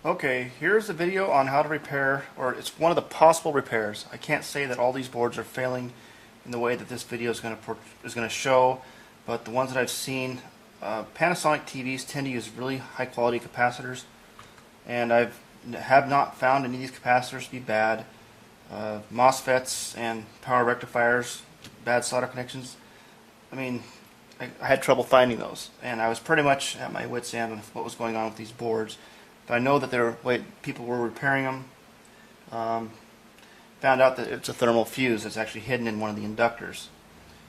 Okay, here's a video on how to repair, or it's one of the possible repairs. I can't say that all these boards are failing in the way that this video is going to show, but the ones that I've seen, Panasonic TVs tend to use really high quality capacitors, and have not found any of these capacitors to be bad. MOSFETs and power rectifiers, bad solder connections. I mean, I had trouble finding those, and I was pretty much at my wit's end on what was going on with these boards. But I know that people were repairing them. Found out that it's a thermal fuse that's actually hidden in one of the inductors.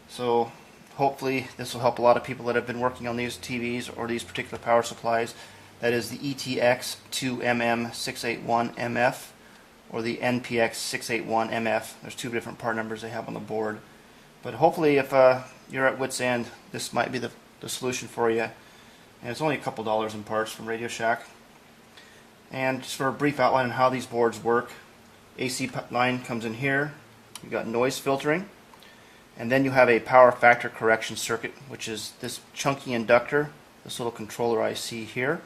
So hopefully this will help a lot of people that have been working on these TVs or these particular power supplies. That is the ETX2MM681MF or the NPX681MF. There's two different part numbers they have on the board. But hopefully if you're at wit's end, this might be the solution for you. And it's only a couple dollars in parts from Radio Shack. And just for a brief outline on how these boards work, AC line comes in here, you've got noise filtering, and then you have a power factor correction circuit, which is this chunky inductor, this little controller IC here,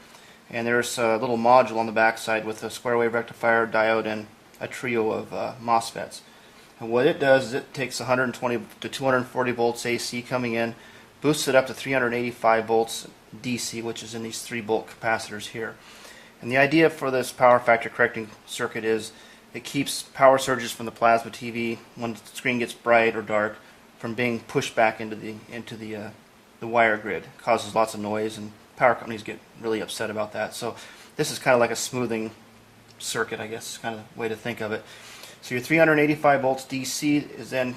and there's a little module on the back side with a square wave rectifier, diode, and a trio of MOSFETs. And what it does is it takes 120 to 240 volts AC coming in, boosts it up to 385 volts DC, which is in these 3-volt capacitors here. And the idea for this power factor correcting circuit is it keeps power surges from the plasma TV when the screen gets bright or dark from being pushed back into the wire grid. It causes lots of noise, and power companies get really upset about that. So this is kind of like a smoothing circuit, I guess is kind of the way to think of it. So your 385 volts DC is then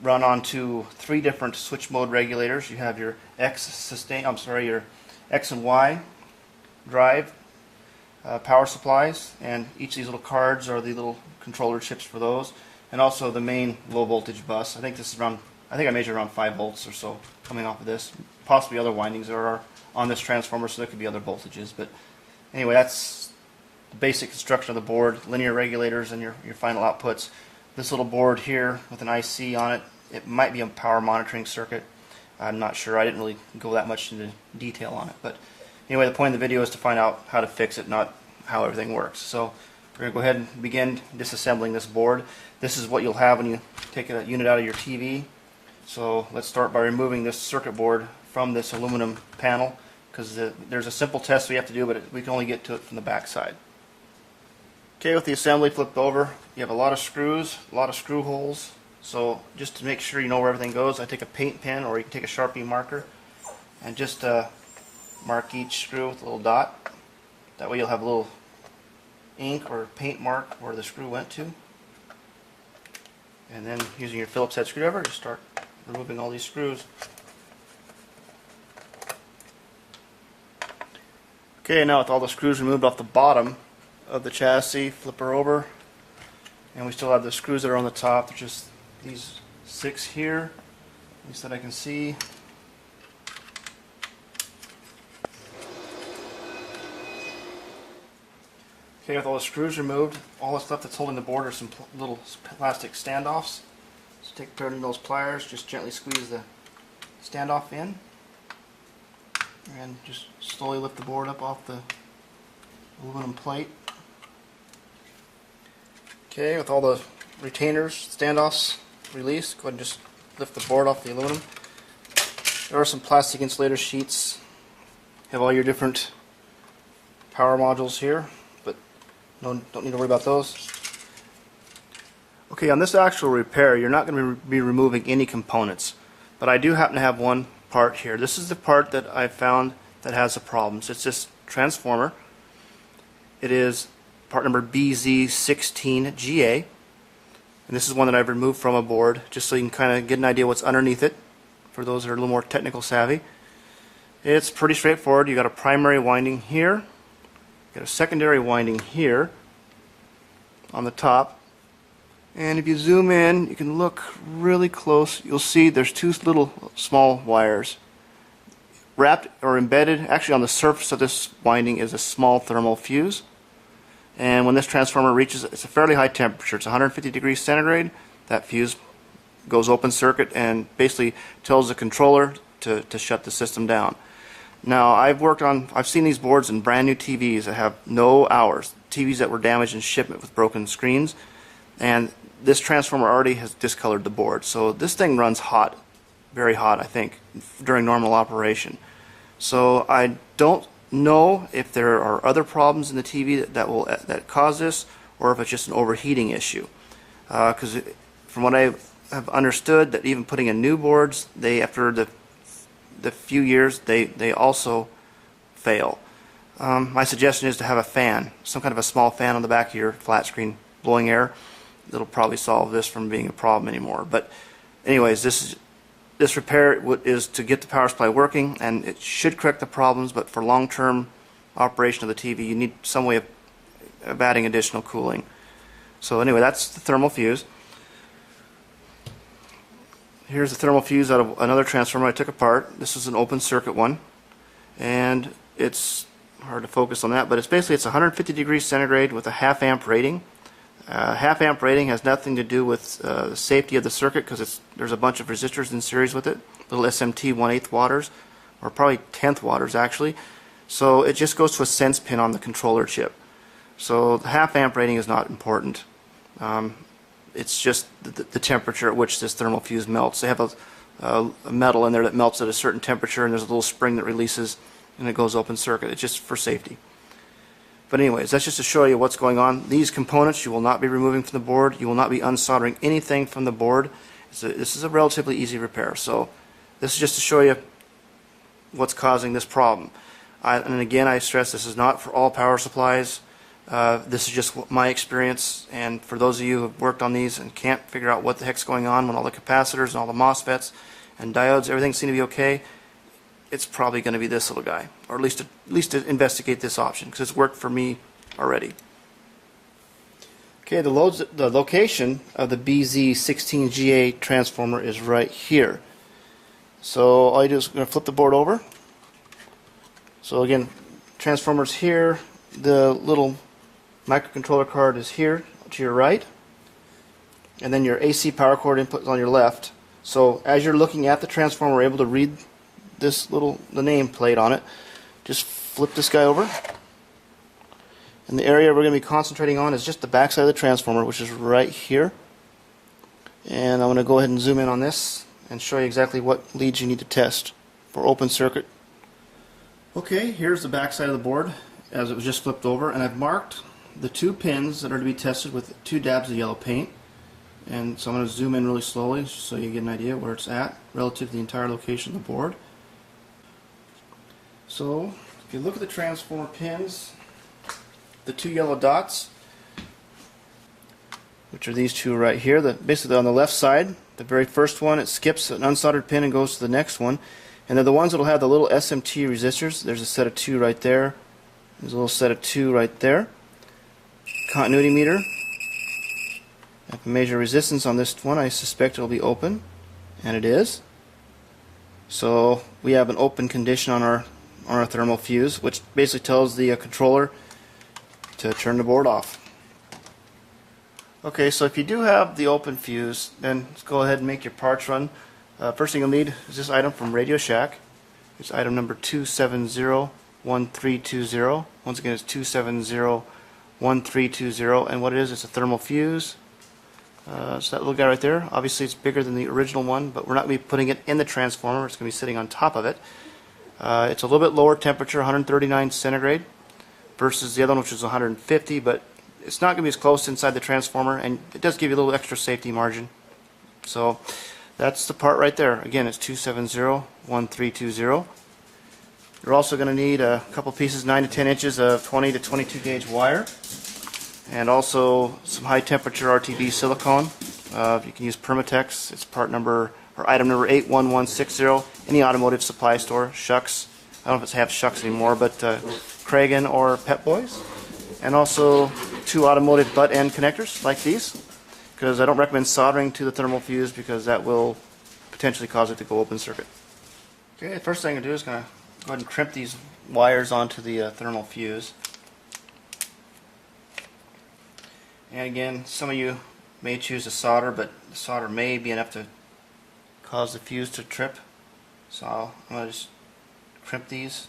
run onto 3 different switch mode regulators. You have your your X and Y drive power supplies, and each of these little cards are the little controller chips for those, and also the main low voltage bus. I think I measured around 5 volts or so coming off of this. Possibly other windings there are on this transformer, so there could be other voltages, but anyway, that's the basic construction of the board. Linear regulators and your final outputs. This little board here with an IC on it, it might be a power monitoring circuit. I'm not sure. I didn't really go that much into detail on it, but anyway, the point of the video is to find out how to fix it, not how everything works. So we're going to go ahead and begin disassembling this board. This is what you'll have when you take a unit out of your TV. So let's start by removing this circuit board from this aluminum panel, because there's a simple test we have to do, but we can only get to it from the back side. Okay, with the assembly flipped over, you have a lot of screws, a lot of screw holes. So just to make sure you know where everything goes, I take a paint pen, or you can take a Sharpie marker, and just mark each screw with a little dot. That way you'll have a little ink or paint mark where the screw went to. And then using your Phillips head screwdriver, just start removing all these screws. Okay, now with all the screws removed off the bottom of the chassis, flip her over, and we still have the screws that are on the top. They're just these 6 here, at least that I can see. Okay, with all the screws removed, all the stuff that's holding the board are some little plastic standoffs. So take a pair of those pliers, just gently squeeze the standoff in, and just slowly lift the board up off the aluminum plate. Okay, with all the retainers, standoffs released, go ahead and just lift the board off the aluminum. There are some plastic insulator sheets. You have all your different power modules here. Don't need to worry about those. Okay, on this actual repair, you're not going to be removing any components, but I do happen to have one part here. This is the part that I found that has the problems. It's this transformer. It is part number BZ16GA, and this is one that I've removed from a board just so you can kind of get an idea what's underneath it for those that are a little more technical savvy. It's pretty straightforward. You got a primary winding here. Got a secondary winding here on the top, and if you zoom in, you can look really close. You'll see there's 2 little small wires wrapped or embedded. Actually, on the surface of this winding is a small thermal fuse, and when this transformer reaches, it's a fairly high temperature. It's 150 degrees centigrade. That fuse goes open circuit and basically tells the controller to shut the system down. Now I've seen these boards in brand new TVs that have no hours, TVs that were damaged in shipment with broken screens, and this transformer already has discolored the board. So this thing runs hot, very hot, I think, during normal operation. So I don't know if there are other problems in the TV that cause this, or if it's just an overheating issue. Because from what I have understood, that even putting in new boards, after the few years, they also fail. My suggestion is to have a fan, some kind of a small fan on the back of your flat screen blowing air. That'll probably solve this from being a problem anymore. But anyways, this repair is to get the power supply working, and it should correct the problems, but for long-term operation of the TV, you need some way of adding additional cooling. So anyway, that's the thermal fuse. Here's the thermal fuse out of another transformer I took apart. This is an open circuit one, and it's hard to focus on that, but it's 150 degrees centigrade with a half amp rating. Half amp rating has nothing to do with the safety of the circuit, because there's a bunch of resistors in series with it, little SMT 1/8 waters, or probably 10th waters actually. So it just goes to a sense pin on the controller chip. So the half amp rating is not important. It's just the temperature at which this thermal fuse melts. They have a metal in there that melts at a certain temperature, and there's a little spring that releases, and it goes open circuit. It's just for safety. But anyways, that's just to show you what's going on. These components you will not be removing from the board. You will not be unsoldering anything from the board. This is a relatively easy repair. So this is just to show you what's causing this problem. And again, I stress this is not for all power supplies. This is just my experience, and for those of you who have worked on these and can't figure out what the heck's going on when all the capacitors and all the MOSFETs and diodes, everything seem to be okay, it's probably going to be this little guy, or at least to investigate this option, because it's worked for me already. Okay, the location of the BZ16GA transformer is right here. So all you do is going to flip the board over. So again, transformer's here, the little microcontroller card is here to your right, and then your AC power cord input is on your left. So as you're looking at the transformer, we're able to read the name plate on it. Just flip this guy over, and the area we're going to be concentrating on is just the back side of the transformer, which is right here. And I'm going to go ahead and zoom in on this and show you exactly what leads you need to test for open circuit. Okay, here's the back side of the board as it was just flipped over, and I've marked the two pins that are to be tested with 2 dabs of yellow paint. And so I'm going to zoom in really slowly so you get an idea where it's at relative to the entire location of the board. So if you look at the transformer pins, the 2 yellow dots, which are these 2 right here, basically on the left side, the very first one, it skips an unsoldered pin and goes to the next one, and they're the ones that will have the little SMT resistors. There's a set of 2 right there, there's a little set of 2 right there. Continuity meter. I can measure resistance on this one. I suspect it'll be open, and it is. So we have an open condition on our thermal fuse, which basically tells the controller to turn the board off. Okay, so if you do have the open fuse, then let's go ahead and make your parts run. First thing you'll need is this item from Radio Shack. It's item number 2701320. Once again, it's 2701320, and what it is, it's a thermal fuse. So that little guy right there, obviously it's bigger than the original one, but we're not going to be putting it in the transformer. It's going to be sitting on top of it. It's a little bit lower temperature, 139 centigrade, versus the other one, which is 150, but it's not going to be as close inside the transformer, and it does give you a little extra safety margin. So that's the part right there. Again, it's 2701320. You're also going to need a couple pieces, 9 to 10 inches of 20 to 22 gauge wire, and also some high temperature RTB silicone. You can use Permatex. It's part number, or item number 81160. Any automotive supply store, Shucks. I don't know if it's have Shucks anymore, but Kragen or Pep Boys. And also 2 automotive butt end connectors like these, because I don't recommend soldering to the thermal fuse because that will potentially cause it to go open circuit. Okay, the first thing I'm going to do is going to go ahead and crimp these wires onto the thermal fuse. And again, some of you may choose to solder, but the solder may be enough to cause the fuse to trip. So I'm going to just crimp these.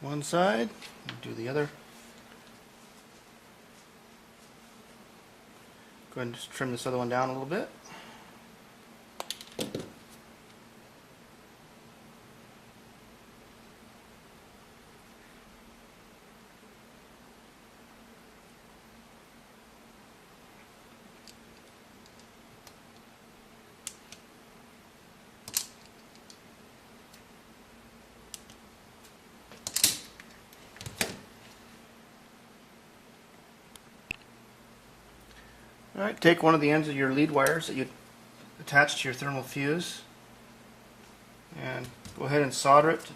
One side, do the other. Go ahead and just trim this other one down a little bit. Alright, take one of the ends of your lead wires that you attach to your thermal fuse and go ahead and solder it.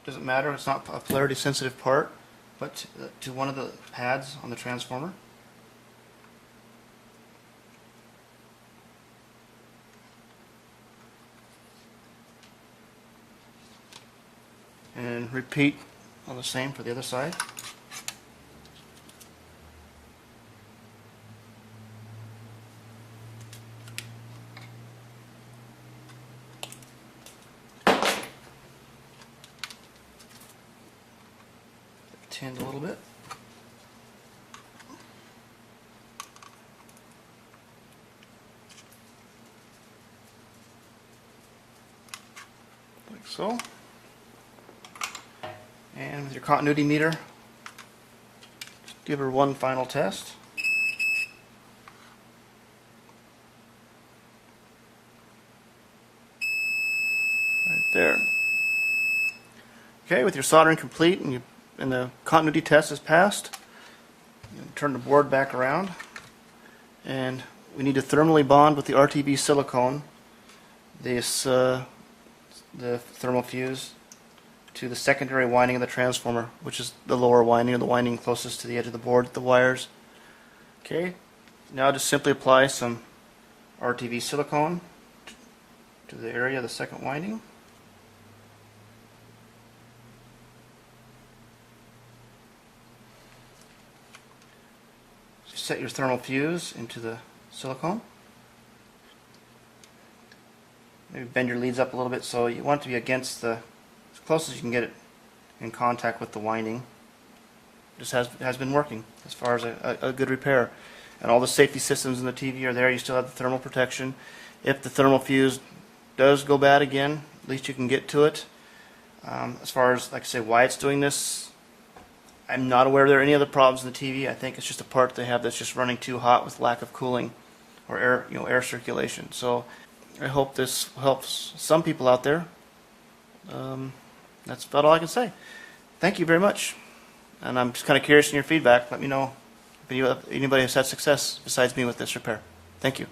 Doesn't matter, it's not a polarity sensitive part, but to one of the pads on the transformer. And repeat on the same for the other side. Tinned a little bit. Like so. And with your continuity meter, give her one final test. Right there. Okay, with your soldering complete and the continuity test is passed, you turn the board back around, and we need to thermally bond with the RTV silicone the thermal fuse to the secondary winding of the transformer, which is the lower winding, or the winding closest to the edge of the board, the wires. Okay, now just simply apply some RTV silicone to the area of the second winding. Set your thermal fuse into the silicone. Maybe bend your leads up a little bit so you want it to be against as close as you can get it in contact with the winding. This has been working as far as a good repair. And all the safety systems in the TV are there. You still have the thermal protection. If the thermal fuse does go bad again, at least you can get to it. As far as, like I say, why it's doing this, I'm not aware there are any other problems in the TV. I think it's just a part they have that's just running too hot with lack of cooling or air circulation. So I hope this helps some people out there. That's about all I can say. Thank you very much. And I'm just kind of curious in your feedback. Let me know if anybody has had success besides me with this repair. Thank you.